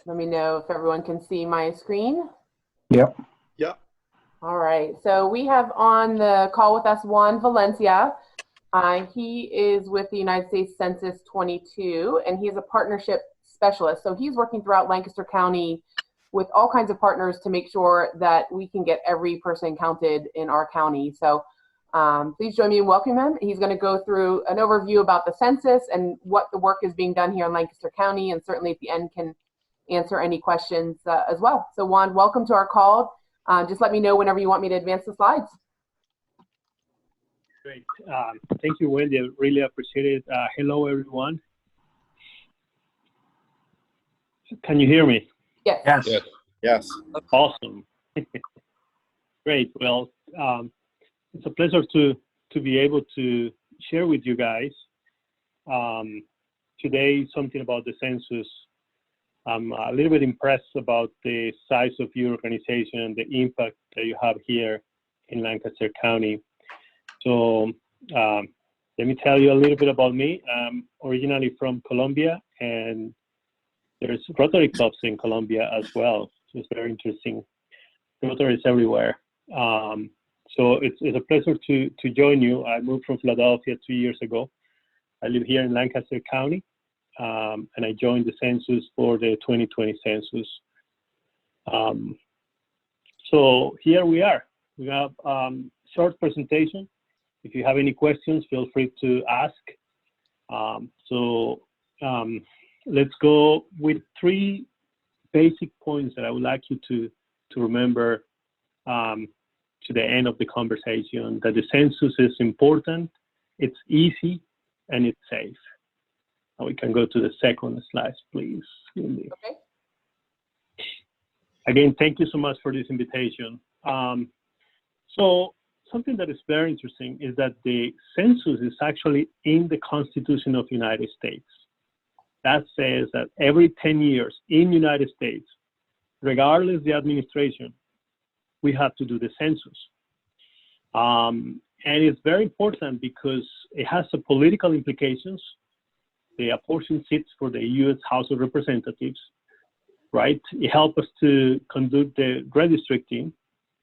Let me know if everyone can see my screen. Yep. Yeah. All right, so we have on the call with us Juan Valencia. He is with the United States Census 22, and he's a partnership specialist. So he's working throughout Lancaster County with all kinds of partners to make sure that we can get every person counted in our county. So please join me in welcoming him. He's going to go through an overview about the census and what the work is being done here in Lancaster County, and certainly at the end can answer any questions as well. So Juan, welcome to our call. Just let me know whenever you want me to advance the slides. Great. Thank you, Wendy. I really appreciate it. Hello, everyone. Can you hear me? Yes. Yes. Yes. Yes. Awesome. Great. Well, it's a pleasure to be able to share with you guys today something about the census. I'm a little bit impressed about the size of your organization and the impact that you have here in Lancaster County. So let me tell you a little bit about me. I'm originally from Colombia, and there's Rotary clubs in Colombia as well. So it's very interesting. Rotary is everywhere. So it's a pleasure to join you. I moved from Philadelphia 2 years ago. I live here in Lancaster County, and I joined the census for the 2020 census. So here we are. We have short presentation. If you have any questions, feel free to ask. Let's go with 3 basic points that I would like you to remember to the end of the conversation, that the census is important, it's easy, and it's safe. Now we can go to the second slide, please. Okay. Again, thank you so much for this invitation. So something that is very interesting is that the census is actually in the Constitution of the United States. That says that every 10 years in the United States, regardless of the administration, we have to do the census. And it's very important because it has some political implications. They apportion seats for the U.S. House of Representatives, right? It helps us to conduct the redistricting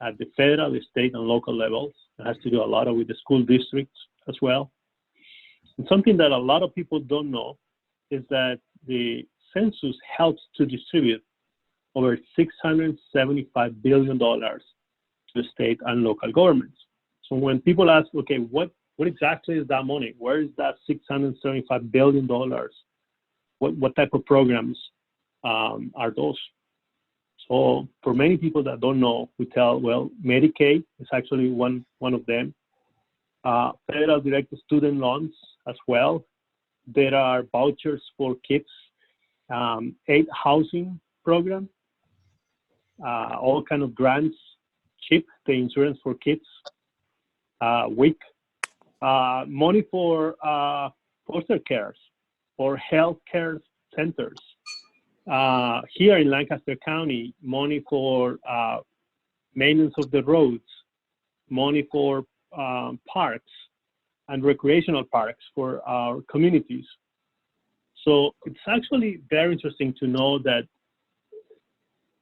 at the federal, the state, and local levels. It has to do a lot with the school districts as well. And something that a lot of people don't know is that the census helps to distribute over $675 billion to the state and local governments. So when people ask, okay, what exactly is that money? Where is that $675 billion? What type of programs are those? So for many people that don't know, we tell, well, Medicaid is actually one of them. Federal direct student loans as well. There are vouchers for kids, 8 housing program, all kind of grants, CHIP, the insurance for kids, WIC, money for foster cares, for health care centers. Here in Lancaster County, money for maintenance of the roads, money for parks and recreational parks for our communities. So it's actually very interesting to know that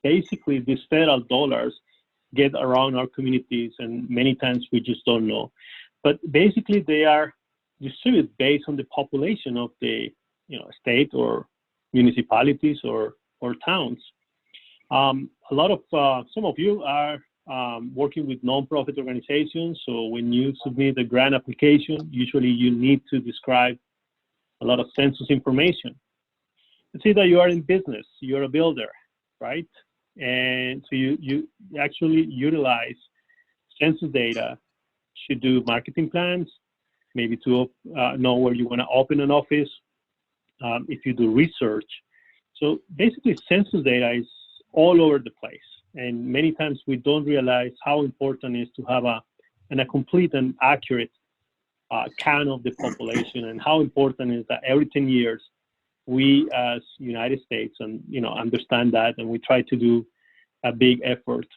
basically these federal dollars get around our communities, and many times we just don't know. But basically they are distributed based on the population of the state or municipalities or towns. A lot of some of you are working with nonprofit organizations. So when you submit a grant application, usually you need to describe a lot of census information. Let's say that you are in business, you're a builder, right? And so you actually utilize census data to do marketing plans, maybe to know where you want to open an office, if you do research. So basically census data is all over the place. And many times we don't realize how important it is to have a complete and accurate count of the population, and how important it is that every 10 years we as United States understand that, and we try to do a big effort.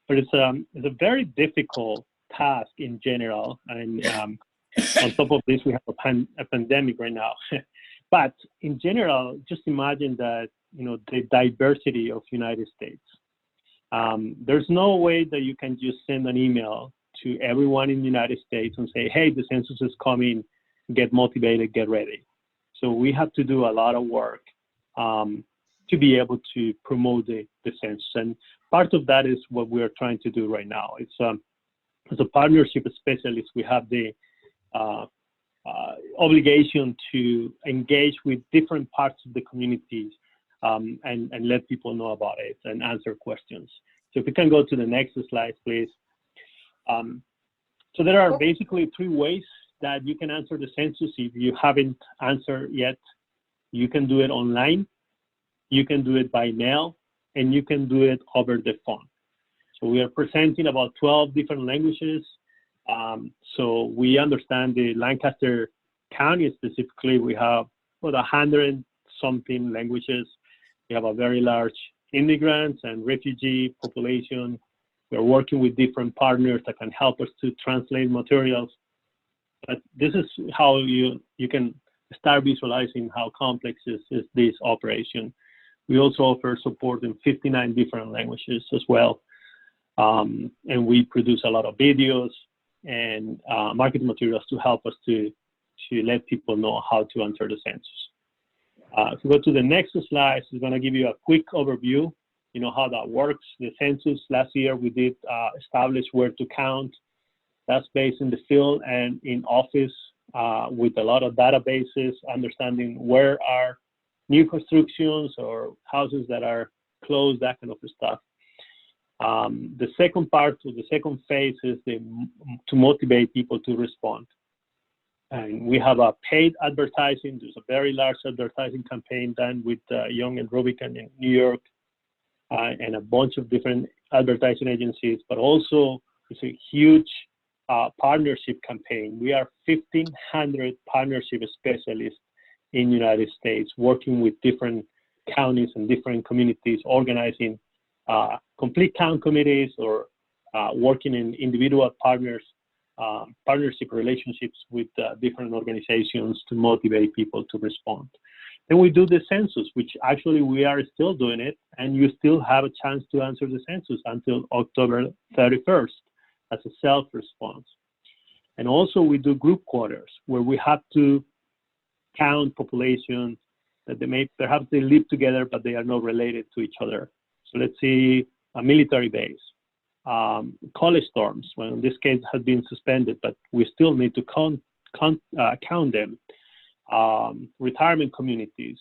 But it's a very difficult task in general, and on top of this we have a pandemic right now. But in general, just imagine that, the diversity of United States. There's no way that you can just send an email to everyone in the United States and say, hey, the census is coming, get motivated, get ready. So we have to do a lot of work to be able to promote the census. And part of that is what we are trying to do right now. It's as a partnership specialist, we have the obligation to engage with different parts of the communities and let people know about it and answer questions. So if we can go to the next slide, please. So there are basically 3 ways that you can answer the census. If you haven't answered yet, you can do it online, you can do it by mail, and you can do it over the phone. So we are presenting about 12 different languages. So we understand the Lancaster County specifically, we have about 100-something languages. We have a very large immigrants and refugee population. We're working with different partners that can help us to translate materials. But this is how you can start visualizing how complex is this operation. We also offer support in 59 different languages as well. And we produce a lot of videos and marketing materials to help us to let people know how to answer the census. If we go to the next slide, it's going to give you a quick overview, how that works. The census last year we did establish where to count. That's based in the field and in office with a lot of databases, understanding where are new constructions or houses that are closed, that kind of stuff. The second part, or the second phase, is to motivate people to respond. And we have a paid advertising. There's a very large advertising campaign done with Young and Rubicon in New York and a bunch of different advertising agencies, but also it's a huge partnership campaign. We are 1,500 partnership specialists in the United States working with different counties and different communities, organizing complete count committees or working in individual partnership relationships with different organizations to motivate people to respond. Then we do the census, which actually we are still doing it, and you still have a chance to answer the census until October 31st as a self-response. And also we do group quarters where we have to count populations that perhaps they live together, but they are not related to each other. So let's see a military base, college dorms, well, in this case has been suspended, but we still need to count them. Retirement communities,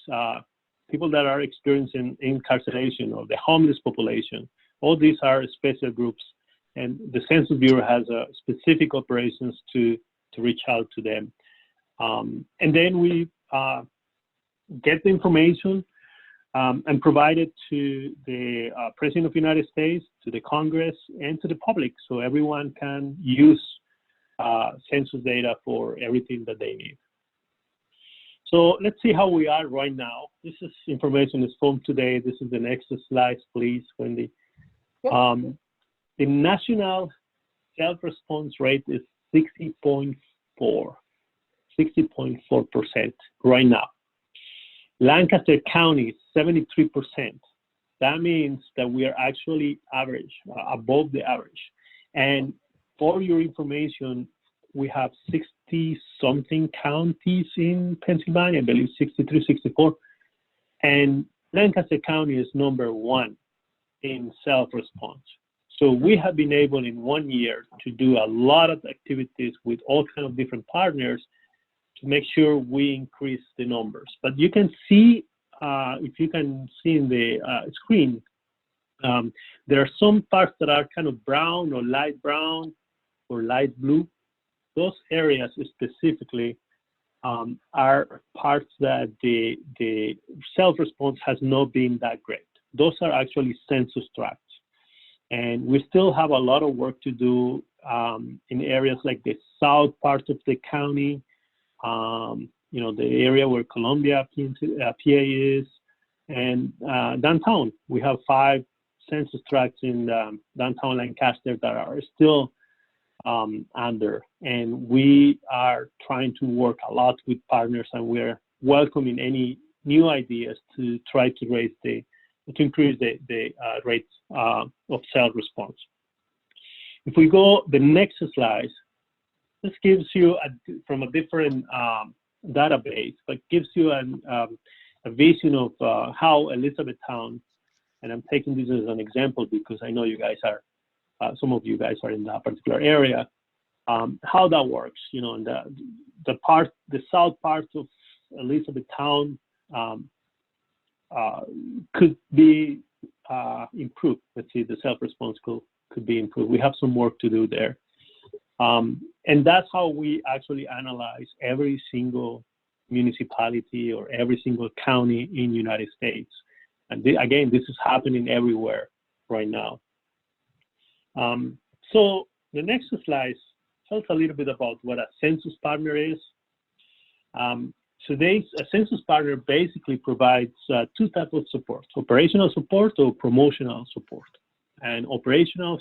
people that are experiencing incarceration, or the homeless population. All these are special groups, and the Census Bureau has specific operations to reach out to them. And then we get the information and provide it to the President of the United States, to the Congress, and to the public, so everyone can use census data for everything that they need. So let's see how we are right now. This is information is from today. This is the next slide, please, Wendy. Yep. The national self-response rate is 60.4% right now. Lancaster County is 73%. That means that we are actually average, above the average. And for your information, we have 60-something counties in Pennsylvania, I believe 63, 64. And Lancaster County is #1 in self-response. So we have been able in 1 year to do a lot of activities with all kinds of different partners to make sure we increase the numbers. But you can see, if you can see in the screen, there are some parts that are kind of brown or light brown or light blue. Those areas specifically are parts that the self-response has not been that great. Those are actually census tracts. And we still have a lot of work to do in areas like the south part of the county, the area where Columbia, PA is, and downtown. We have 5 census tracts in downtown Lancaster that are still under, and we are trying to work a lot with partners, and we're welcoming any new ideas to try to increase the rates of self-response. If we go the next slide, this gives you from a different database, but gives you a vision of how Elizabethtown, and I'm taking this as an example because I know you guys are, some of you guys are in that particular area, how that works. You know, and the south part of Elizabethtown could be improved. Let's see, the self-response could be improved. We have some work to do there. And that's how we actually analyze every single municipality or every single county in the United States. And again, this is happening everywhere right now. So the next slide tells a little bit about what a census partner is. A census partner basically provides two types of support: operational support or promotional support. And operational,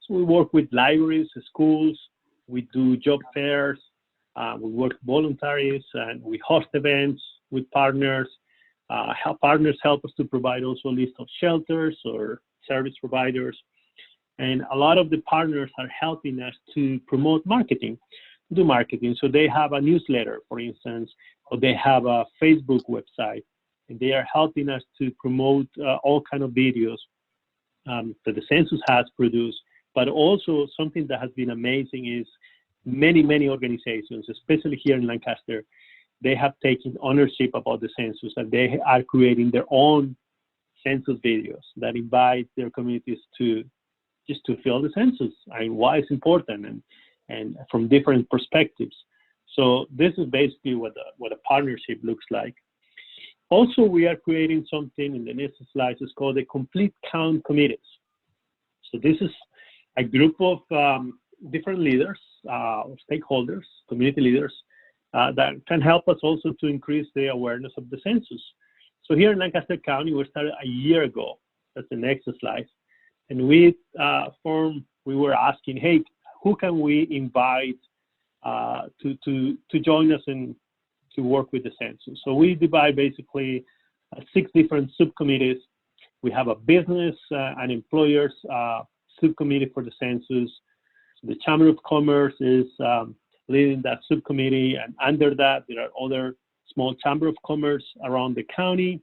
so we work with libraries, schools, we do job fairs, we work with voluntaries, and we host events with partners. Partners help us to provide also a list of shelters or service providers. And a lot of the partners are helping us to promote marketing, do marketing. So they have a newsletter, for instance, or they have a Facebook website, and they are helping us to promote all kinds of videos that the census has produced. But also something that has been amazing is many organizations, especially here in Lancaster, they have taken ownership about the census, and they are creating their own census videos that invite their communities to just to feel the census and why it's important and from different perspectives. So this is basically what a partnership looks like. Also, we are creating something in the next slide. It's called the Complete Count Committees. So this is a group of different leaders, stakeholders, community leaders, that can help us also to increase the awareness of the census. So here in Lancaster County, we started a year ago. That's the next slide. And we were asking, hey, who can we invite to join us and to work with the census? So we divide basically 6 different subcommittees. We have a business and employers subcommittee for the census. So the Chamber of Commerce is leading that subcommittee, and under that there are other small Chamber of Commerce around the county,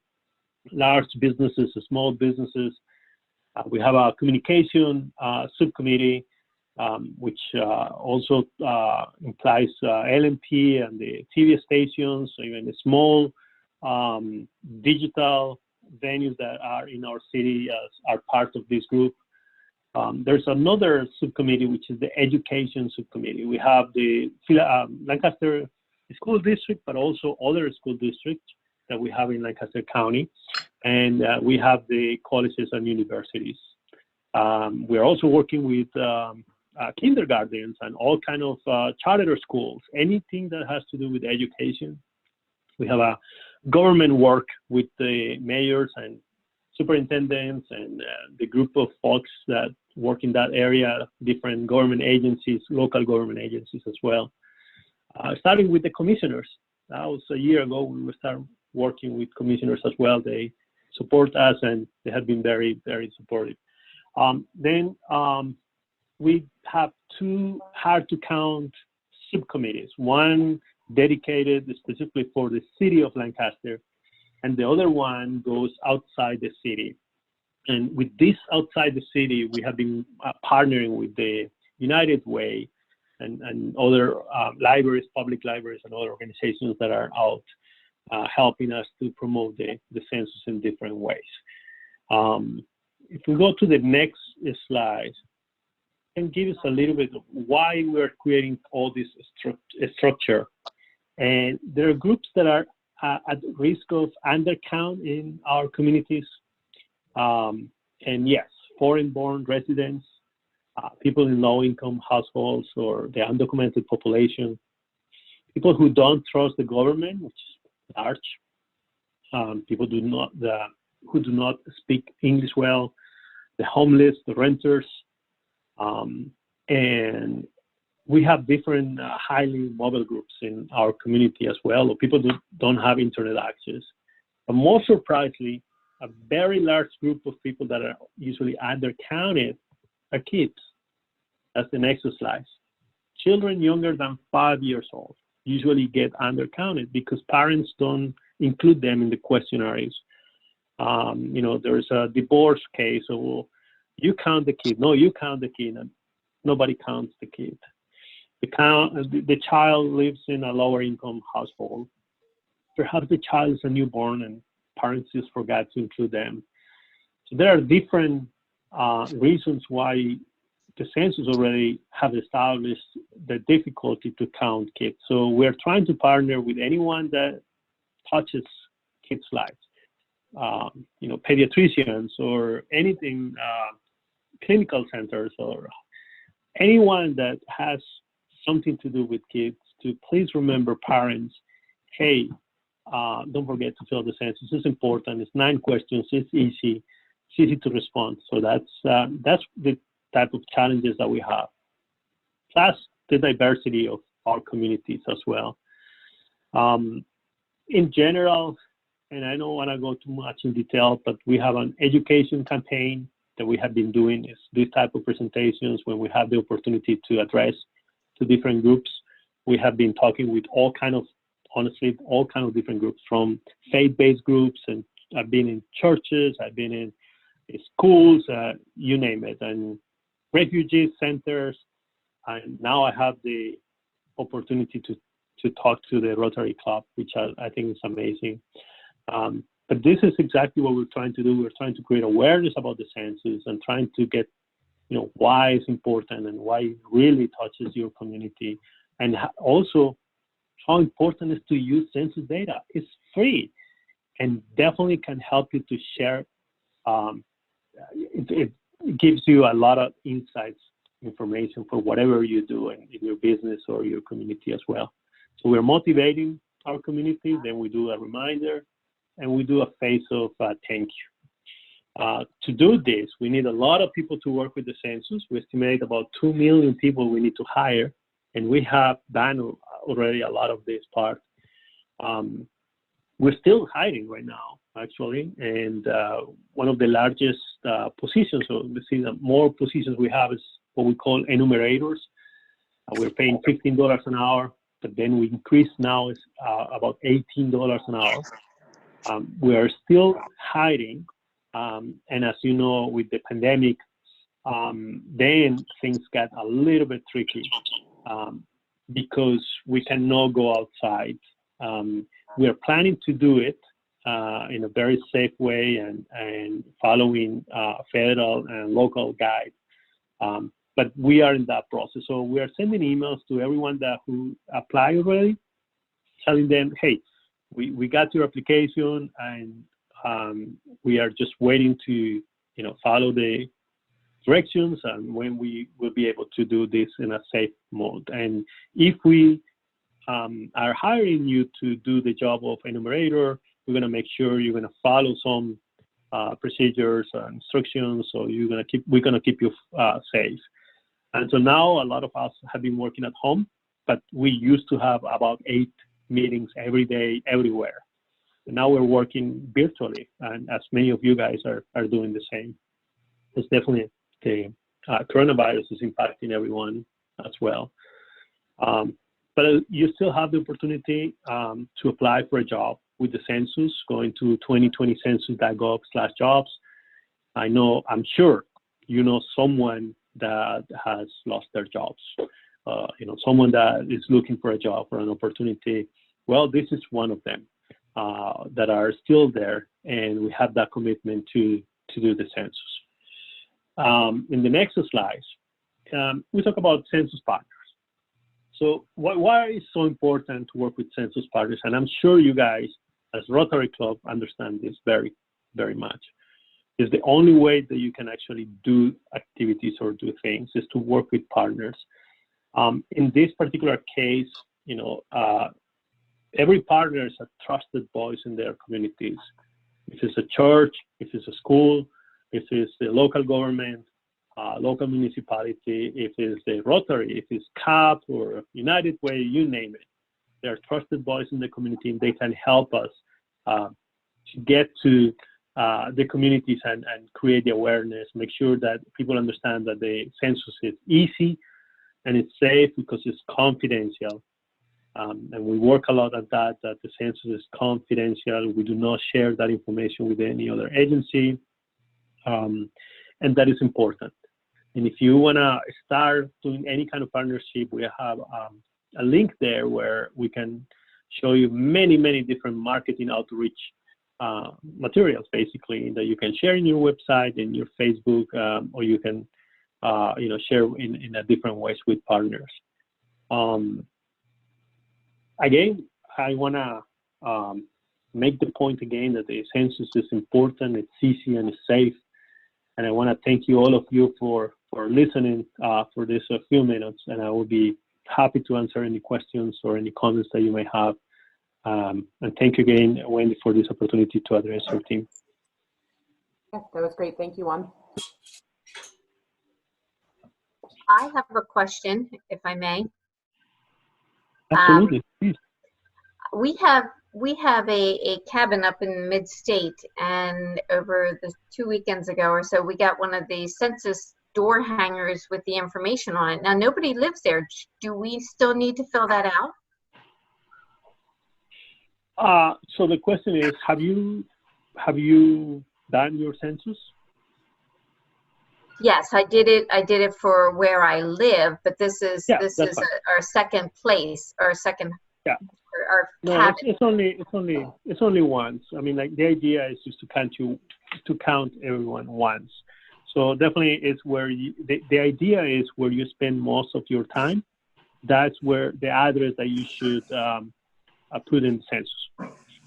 large businesses, small businesses. We have a communication subcommittee, which also implies LMP and the TV stations, so even the small digital venues that are in our city are part of this group. There's another subcommittee, which is the education subcommittee. We have the Lancaster School District, but also other school districts that we have in Lancaster County. And we have the colleges and universities. We're also working with kindergartens and all kind of charter schools, anything that has to do with education. We have a government work with the mayors and superintendents and the group of folks that work in that area, different government agencies, local government agencies as well. Starting with the commissioners. That was a year ago when we started working with commissioners as well. They support us and they have been very, very supportive. Then we have 2 hard to count subcommittees, one dedicated specifically for the city of Lancaster, and the other one goes outside the city. And with this outside the city, we have been partnering with the United Way and other libraries, public libraries, and other organizations that are out helping us to promote the census in different ways. If we go to the next slide, and give us a little bit of why we're creating all this structure. And there are groups that are at risk of undercount in our communities. And yes, foreign-born residents, people in low-income households or the undocumented population, people who don't trust the government, which is large, people who do not speak English well, the homeless, the renters, and we have different highly mobile groups in our community as well, or people who don't have internet access. But more surprisingly, a very large group of people that are usually undercounted are kids. That's the next slide. Children younger than 5 years old usually get undercounted because parents don't include them in the questionnaires. There's a divorce case, so well, you count the kid. No, you count the kid, and nobody counts the kid. The child lives in a lower income household. Perhaps the child is a newborn and parents just forgot to include them. So there are different reasons why the census already have established the difficulty to count kids. So we're trying to partner with anyone that touches kids' lives, pediatricians or anything, clinical centers or anyone that has something to do with kids, to please remember parents, hey, don't forget to fill the census. It's important. It's 9 questions. It's easy to respond. So that's the type of challenges that we have. Plus the diversity of our communities as well. In general, and I don't want to go too much in detail, but we have an education campaign that we have been doing. Is this type of presentations when we have the opportunity to address to different groups. We have been talking with all kind of different groups, from faith-based groups, and I've been in churches, I've been in schools, you name it, and refugee centers, and now I have the opportunity to talk to the Rotary Club, which I think is amazing. But this is exactly what we're trying to do. We're trying to create awareness about the census and trying to get, why it's important and why it really touches your community, and also how important it is to use census data. It's free and definitely can help you to share. It gives you a lot of insights, information for whatever you do in your business or your community as well. So we're motivating our community, then we do a reminder, and we do a phase of thank you. To do this, we need a lot of people to work with the census. We estimate about 2 million people we need to hire, and we have done already a lot of this part. We're still hiring right now, actually, and one of the largest positions, so the more positions we have, is what we call enumerators. We're paying $15 an hour, but then we increase now is about $18 an hour. We are still hiring, and as you know, with the pandemic, then things got a little bit tricky because we cannot go outside. We are planning to do it in a very safe way and following federal and local guides. But we are in that process. So we are sending emails to everyone who applied already, telling them, hey, we got your application, and we are just waiting to follow the directions and when we will be able to do this in a safe mode. And if we are hiring you to do the job of enumerator, we're going to make sure you're going to follow some procedures and instructions. So we're going to keep you safe. And so now a lot of us have been working at home, but we used to have about 8 meetings every day, everywhere. And now we're working virtually, and as many of you guys are doing the same. It's definitely the coronavirus is impacting everyone as well. But you still have the opportunity to apply for a job with the census, going to 2020census.gov/jobs. I'm sure you know someone that has lost their jobs, someone that is looking for a job or an opportunity. Well, this is one of them that are still there, and we have that commitment to do the census. In the next slides, we talk about Census Partners. So why is it so important to work with Census Partners? And I'm sure you guys, as Rotary Club, understand this very, very much. It's the only way that you can actually do activities or do things is to work with partners. In this particular case, every partner is a trusted voice in their communities. If it's a church, if it's a school, if it's the local government, local municipality, if it's a Rotary, if it's CAP or United Way, you name it. They're trusted voice in the community, and they can help us to get to the communities and create the awareness, make sure that people understand that the census is easy and it's safe because it's confidential. And we work a lot at that the census is confidential. We do not share that information with any other agency. And that is important. And if you want to start doing any kind of partnership, we have a link there where we can show you many, many different marketing outreach materials, basically, that you can share in your website, in your Facebook, or you can, share in a different ways with partners. Again, I want to make the point again that the census is important, it's easy, and it's safe. And I want to thank you, all of you, for listening for this few minutes. And I will be happy to answer any questions or any comments that you may have. And thank you again, Wendy, for this opportunity to address your team. Yeah, that was great. Thank you, Juan. I have a question, if I may. Absolutely. Please. We have a cabin up in mid-state, and over the 2 weekends ago or so, we got one of the census door hangers with the information on it. Now, nobody lives there. Do we still need to fill that out? So the question is, have you done your census? Yes, I did it. I did it for where I live, but this is our second place, our second. Yeah. Our no, cabin. it's only once. I mean, like, the idea is just to count everyone once. So definitely, it's where the idea is where you spend most of your time. That's where the address that you should put in the census.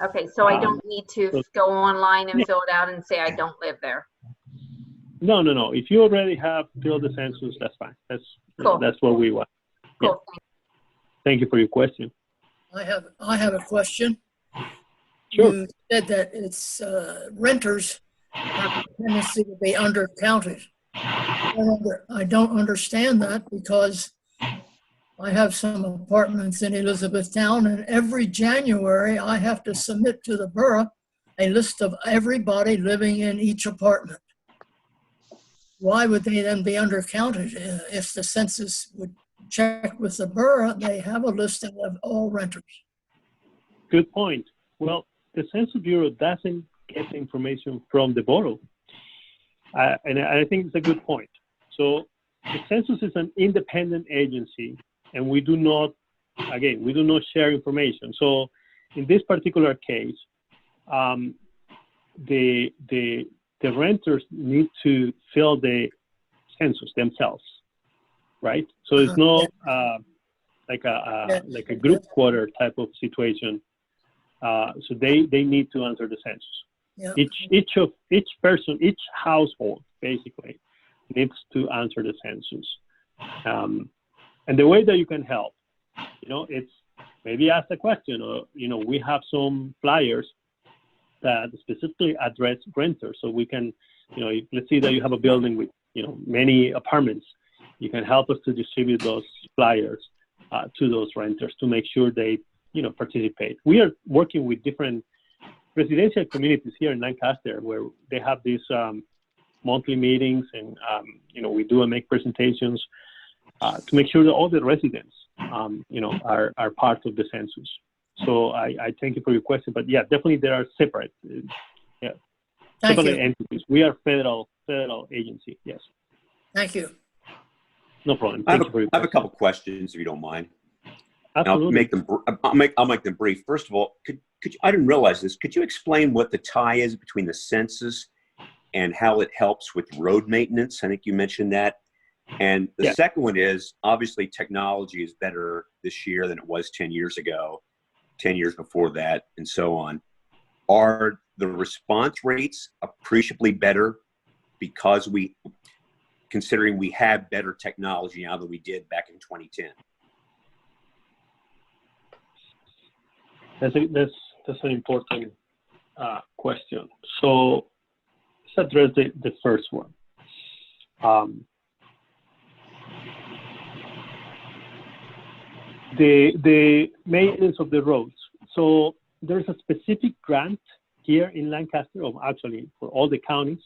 Okay, so I don't need to go online and fill it out and say I don't live there. No. If you already have filled the census, that's fine. That's cool. That's what we want. Cool. Yeah. Thank you for your question. I have a question. Sure. You said that it's renters have a tendency to be undercounted. I don't understand that, because I have some apartments in Elizabethtown, and every January I have to submit to the borough a list of everybody living in each apartment. Why would they then be undercounted? If the census would check with the borough, they have a listing of all renters. Good point. Well, the Census Bureau doesn't get the information from the borough. And I think it's a good point. So the census is an independent agency, and we do not share information. So in this particular case, the renters need to fill the census themselves, right? So it's not like a group quarter type of situation. So they need to answer the census. Yeah. Each person, each household basically needs to answer the census. And the way that you can help, it's maybe ask a question, or we have some flyers that specifically address renters. So we can, let's say that you have a building with, many apartments. You can help us to distribute those flyers to those renters to make sure they, participate. We are working with different residential communities here in Lancaster where they have these monthly meetings, and, we do and make presentations to make sure that all the residents, are part of the census. So I thank you for your question, but yeah, definitely there are separate, separate entities. We are federal agency. Yes. Thank you. No problem. I have a couple questions, if you don't mind. Absolutely. I'll make them brief. First of all, could you, I didn't realize this. Could you explain what the tie is between the census and how it helps with road maintenance? I think you mentioned that. And the second one is, obviously technology is better this year than it was 10 years ago, 10 years before that, and so on. Are the response rates appreciably better because considering we have better technology now than we did back in 2010? That's an important question. So let's address the first one. the maintenance of the roads. So there's a specific grant here in Lancaster, or actually for all the counties,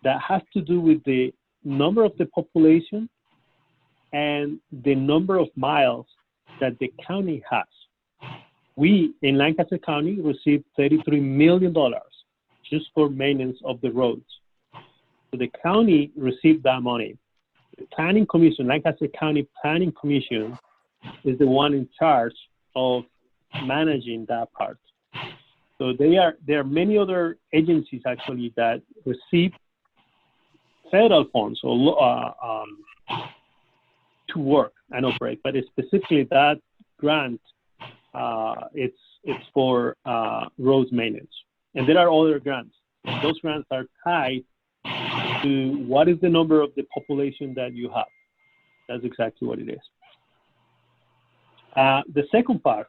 that has to do with the number of the population and the number of miles that the county has. We in Lancaster County received $33 million just for maintenance of the roads. So the county received that money. The Planning Commission, Lancaster County Planning Commission, is the one in charge of managing that part. So there are many other agencies actually that receive federal funds or to work and operate, but specifically that grant, it's for roads maintenance. And there are other grants. Those grants are tied to what is the number of the population that you have. That's exactly what it is. The second part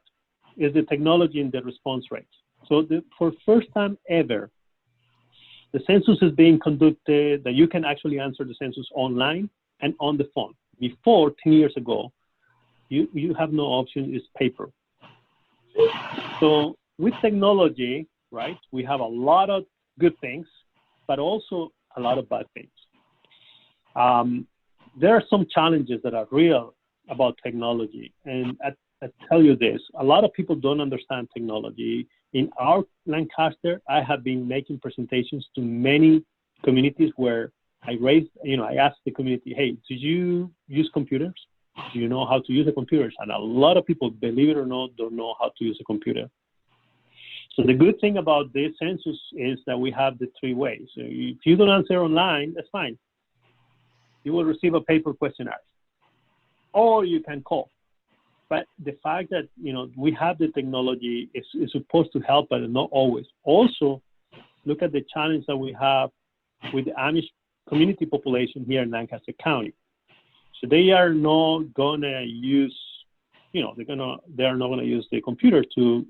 is the technology and the response rates. So for first time ever, the census is being conducted that you can actually answer the census online and on the phone. Before, 10 years ago, you have no option, it's paper. So with technology, right, we have a lot of good things, but also a lot of bad things. There are some challenges that are real about technology. And I tell you this, a lot of people don't understand technology. In our Lancaster, I have been making presentations to many communities where I asked the community, hey, do you use computers? Do you know how to use the computers? And a lot of people, believe it or not, don't know how to use a computer. So the good thing about this census is that we have the three ways. So if you don't answer online, that's fine. You will receive a paper questionnaire, or you can call. But the fact that we have the technology is supposed to help, but not always. Also, look at the challenge that we have with the Amish community population here in Lancaster County. So they are not gonna use, they are not gonna use the computer to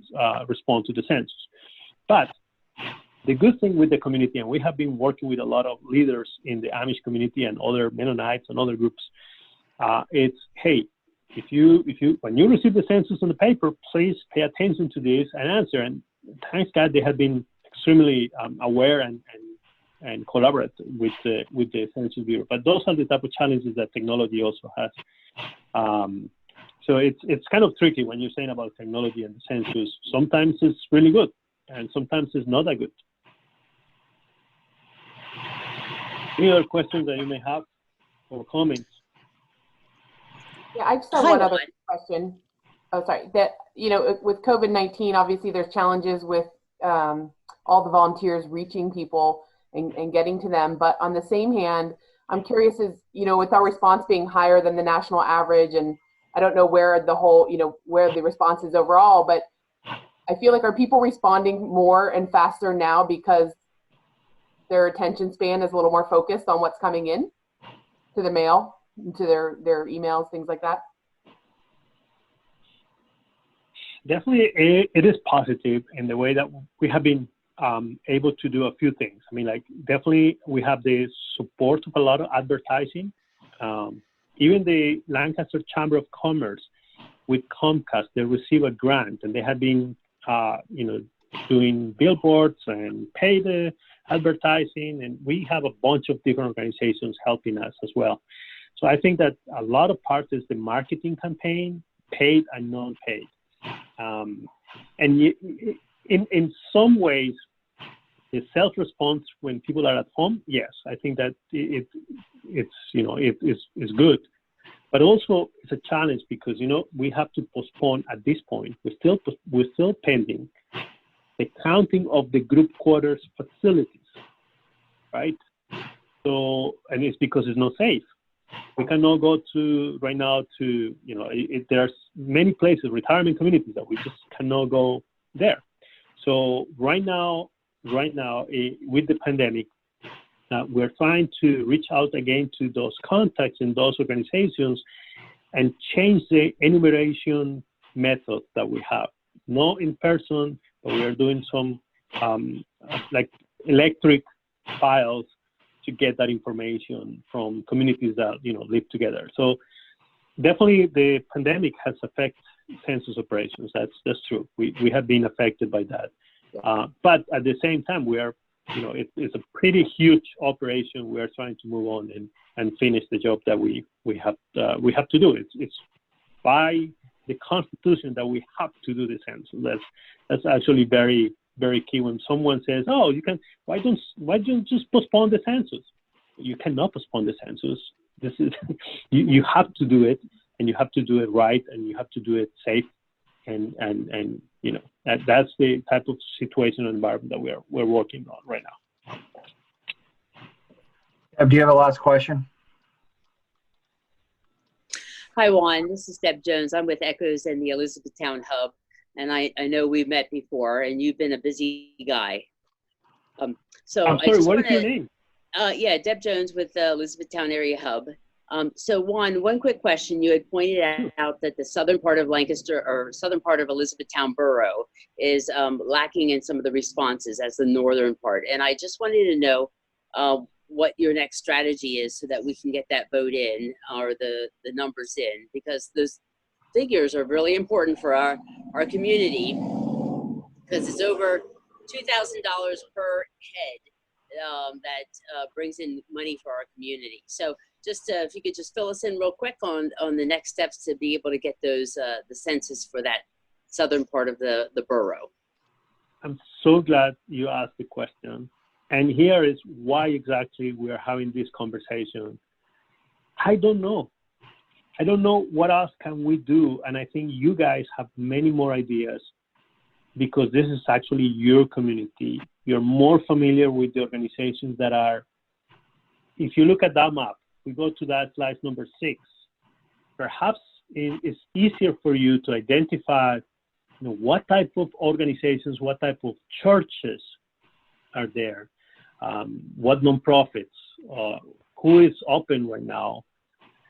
respond to the census. But the good thing with the community, and we have been working with a lot of leaders in the Amish community and other Mennonites and other groups, it's, hey, when you receive the census on the paper, please pay attention to this and answer. And thanks God, they have been extremely aware and collaborate with the Census Bureau. But those are the type of challenges that technology also has. So it's kind of tricky when you're saying about technology and the census. Sometimes it's really good, and sometimes it's not that good. Any other questions that you may have or comments? Yeah, I just have one other question. Oh, sorry. That, with COVID-19, obviously there's challenges with all the volunteers reaching people and getting to them. But on the same hand, I'm curious with our response being higher than the national average, and I don't know where where the response is overall, but I feel like, are people responding more and faster now because their attention span is a little more focused on what's coming in to the mail, to their emails, things like that? Definitely, it is positive in the way that we have been able to do a few things. I mean, like, definitely we have the support of a lot of advertising. Even the Lancaster Chamber of Commerce with Comcast, they receive a grant, and they have been, doing billboards and paid advertising, and we have a bunch of different organizations helping us as well. So I think that a lot of part is the marketing campaign, paid and non-paid. And in some ways, the self-response when people are at home, yes, I think that it's good. But also it's a challenge because, we have to postpone at this point. We're still pending the counting of the group quarters facilities, right? So, and it's because it's not safe. We cannot go to right now to, there's many places, retirement communities, that we just cannot go there. So right now, with the pandemic, we're trying to reach out again to those contacts in those organizations and change the enumeration method that we have. Not in person, but we are doing some like electric files to get that information from communities that live together. So definitely the pandemic has affected census operations. That's true. We have been affected by that. But at the same time, we are, it's a pretty huge operation. We are trying to move on and finish the job that we have to do. It's by the Constitution that we have to do the census. That's actually very, very key. When someone says, "Oh, you can, why don't you just postpone the census?" You cannot postpone the census. This is you have to do it, and you have to do it right, and you have to do it safe, and that's the type of situation and environment that we're working on right now. Deb, do you have a last question? Hi, Juan. This is Deb Jones. I'm with Echoes and the Elizabethtown Hub, and I know we've met before, and you've been a busy guy. So I'm sorry, what is your name? Yeah, Deb Jones with the Elizabethtown Area Hub. So Juan, one quick question. You had pointed out that the southern part of Lancaster or southern part of Elizabethtown Borough is lacking in some of the responses as the northern part. And I just wanted to know what your next strategy is so that we can get that vote in or the numbers in, because those figures are really important for our community, because it's over $2,000 per head that brings in money for our community. So just if you could just fill us in real quick on the next steps to be able to get those the census for that southern part of the borough. I'm so glad you asked the question. And here is why exactly we are having this conversation. I don't know. I don't know what else can we do. And I think you guys have many more ideas, because this is actually your community. You're more familiar with the organizations that are, if you look at that map, we go to that slide number 6, perhaps it's easier for you to identify what type of organizations, what type of churches are there, what nonprofits, who is open right now,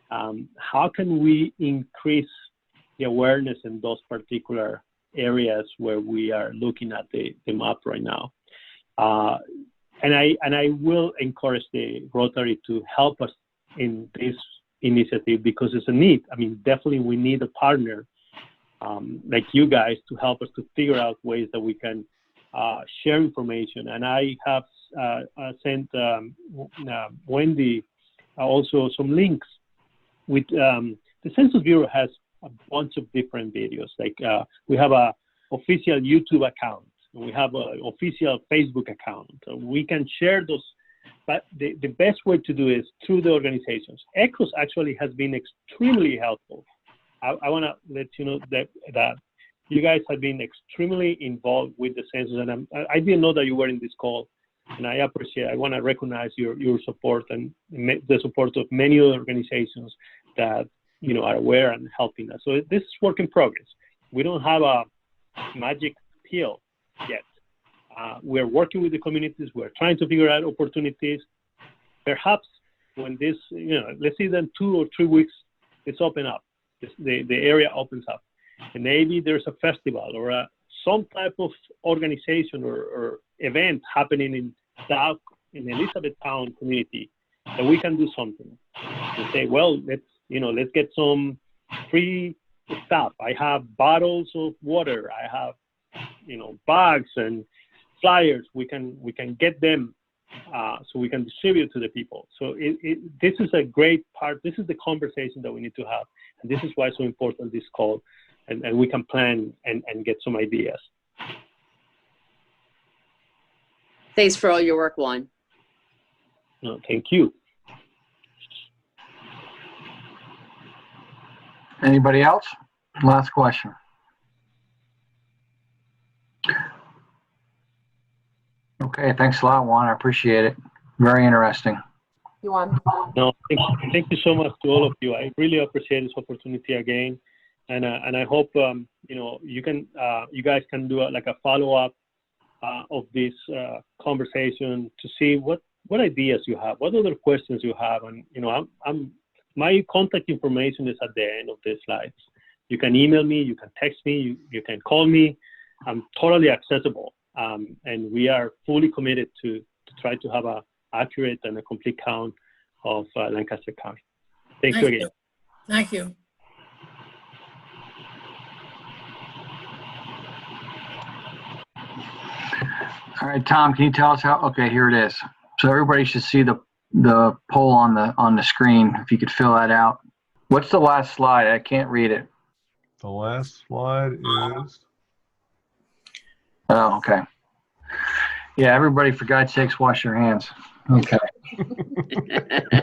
how can we increase the awareness in those particular areas where we are looking at the map right now. And I will encourage the Rotary to help us in this initiative, because it's a need. I mean, definitely we need a partner like you guys to help us to figure out ways that we can share information. And I have sent Wendy also some links with the Census Bureau has a bunch of different videos. Like we have a official YouTube account, we have an official Facebook account. We can share those, but the best way to do is through the organizations. ECHOS actually has been extremely helpful. I want to let you know that you guys have been extremely involved with the census, and I didn't know that you were in this call, and I want to recognize your support and the support of many other organizations that are aware and helping us. So this is work in progress. We don't have a magic pill yet. We're working with the communities. We're trying to figure out opportunities. Perhaps when this, let's see, then 2 or 3 weeks, it's open up. The area opens up, and maybe there's a festival or some type of organization or event happening in Elizabethtown community that we can do something to say, well, let's get some free stuff. I have bottles of water. I have, bags and flyers. We can get them so we can distribute to the people. So this is a great part. This is the conversation that we need to have. And this is why it's so important, this call. And we can plan and get some ideas. Thanks for all your work, Juan. No, thank you. Anybody else? Last question. Okay, thanks a lot, Juan. I appreciate it. Very interesting. You want? No, thank you so much to all of you. I really appreciate this opportunity again, and I hope you guys can do a follow-up of this conversation to see what ideas you have, what other questions you have, and my contact information is at the end of the slides. You can email me, you can text me, you can call me. I'm totally accessible, and we are fully committed to try to have an accurate and a complete count of Lancaster County. Thank you again. Thank you. All right, Tom, can you tell us how? Okay, here it is. So everybody should see the poll on the screen. If you could fill that out. What's the last slide? I can't read it. The last slide is. Oh, okay. Yeah, everybody, for God's sakes, wash your hands. Okay.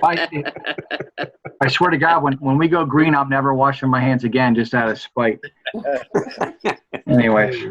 I swear to God, when we go green, I'm never washing my hands again, just out of spite. Anyways.